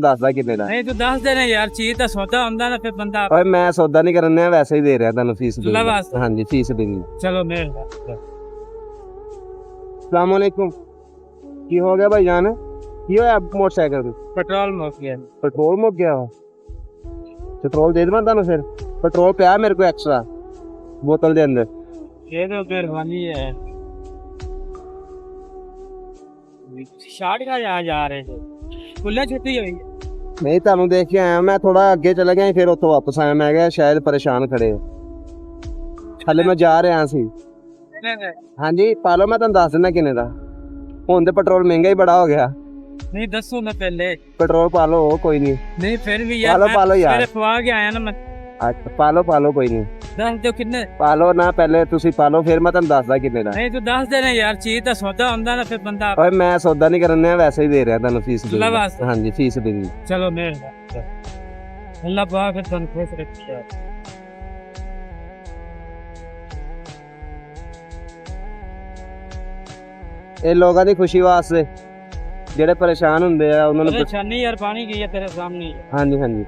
ਦੱਸਦਾ ਕਿੰਨੇ ਦਾ। नहीं तू दस देना यार, चीज तो सौदा होंदा ना, फिर बंदा ਓਏ ਮੈਂ ਸੌਦਾ ਨਹੀਂ ਕਰਨ ਡਿਆ, ਵੈਸੇ ਹੀ ਦੇ ਰਿਹਾ ਤੁਹਾਨੂੰ ਫੀਸ ਦੇ। ਲਵਾ ਵਾਸਤੇ। ਹਾਂਜੀ ਫੀਸ ਦੇਣੀ। चलो मेरे अस्सलाम वालेकुम। ਕੀ ਹੋ ਗਿਆ ਭਾਈ ਜਾਨ? ਕੀ ਹੋਇਆ ਮੋਟਰਸਾਈਕਲ ਨੂੰ? पेट्रोल मुक गया। ਪੈਟਰੋਲ ਮੁੱਕ ਗਿਆ ਵਾ। ਪੈਟਰੋਲ ਦੇ ਦੇਵਾਂ ਤੁਹਾਨੂੰ ਫਿਰ? ਪੈਟਰੋਲ ਪਿਆ ਮੇਰੇ ਕੋਲ ਐਕਸਟਰਾ ਬੋਤਲ ਦੇ ਅੰਦਰ। ये तो मेहरबानी है। शार्ट का जा रहे थे, खुला छुट्टी हुई है। ਨਹੀਂ ਤੁਹਾਨੂੰ ਦੇਖ ਕੇ ਆਇਆ ਮੈਂ, ਥੋੜਾ ਅੱਗੇ ਚਲਾ ਗਿਆ ਫਿਰ ਉੱਥੋਂ ਵਾਪਸ ਆਇਆ। ਮੈਂ ਕਿਹਾ ਸ਼ਾਇਦ ਪਰੇਸ਼ਾਨ ਖੜੇ ਹੋ। ਹਾਲੇ ਮੈਂ ਜਾ ਰਿਹਾ ਸੀ। ਹਾਂਜੀ ਪਾ ਲਓ, ਮੈਂ ਤੁਹਾਨੂੰ ਦੱਸ ਦਿੰਦਾ ਕਿੰਨੇ ਦਾ। ਹੁਣ ਤੇ ਪੈਟਰੋਲ ਮਹਿੰਗਾ ਹੀ ਬੜਾ ਹੋ ਗਿਆ। नहीं दसो ना पहले। ਪੈਟਰੋਲ ਪਾ ਲਓ ਕੋਈ ਨਹੀਂ। नहीं फिर भी यार पा लो यार। मेरे खुआ के आया ना मैं। ਅੱਛਾ ਪਾ ਲਓ ਕੋਈ ਨਹੀਂ। दस दो कितने? ਪਾ ਲਓ ਨਾ, ਪਹਿਲੇ ਤੁਸੀਂ ਪਾ ਲਓ ਫਿਰ ਮੈਂ ਤੁਹਾਨੂੰ ਦੱਸਦਾ ਕਿੰਨੇ ਦਾ। नहीं तू दस देना यार, चीज तो सौदा होंदा ना, फिर बंदा ਓਏ ਮੈਂ ਸੌਦਾ ਨਹੀਂ ਕਰਨ ਡਿਆ, ਵੈਸੇ ਹੀ ਦੇ ਰਿਹਾ ਤੁਹਾਨੂੰ ਫੀਸ ਦੇ। ਲਵਾ ਵਾਸਤੇ। ਹਾਂਜੀ ਫੀਸ ਦੇਣੀ। चलो मेरे अल्लाह पाक तुम खुश रखे। ਇਹ ਲੋਕਾਂ ਦੀ ਖੁਸ਼ੀ ਵਾਸਤੇ ਜਿਹੜੇ ਪਰੇਸ਼ਾਨ ਹੁੰਦੇ ਆ ਉਹਨਾਂ ਨੂੰ। परेशानी यार पानी की है तेरे सामने ही है। ਹਾਂਜੀ ਹਾਂਜੀ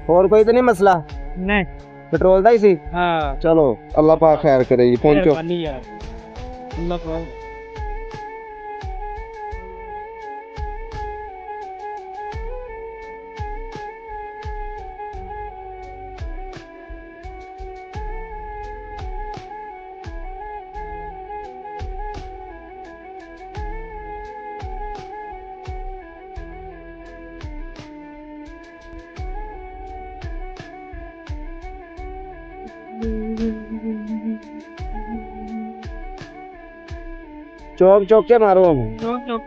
ਹੋਰ ਕੋਈ ਤਾਂ ਨਹੀਂ ਮਸਲਾ? नहीं ਪੈਟਰੋਲ ਦਾ ਹੀ ਸੀ। हाँ ਚਲੋ ਅੱਲਾਹ ਪਾਕ ਖੈਰ ਕਰੇ ਜੀ, ਪਹੁੰਚੋ। मेहरबानी यार, अल्लाह पाक। ਚੌਕ ਚੌਕ ਕੇ ਮਾਰੋ। चौक चौक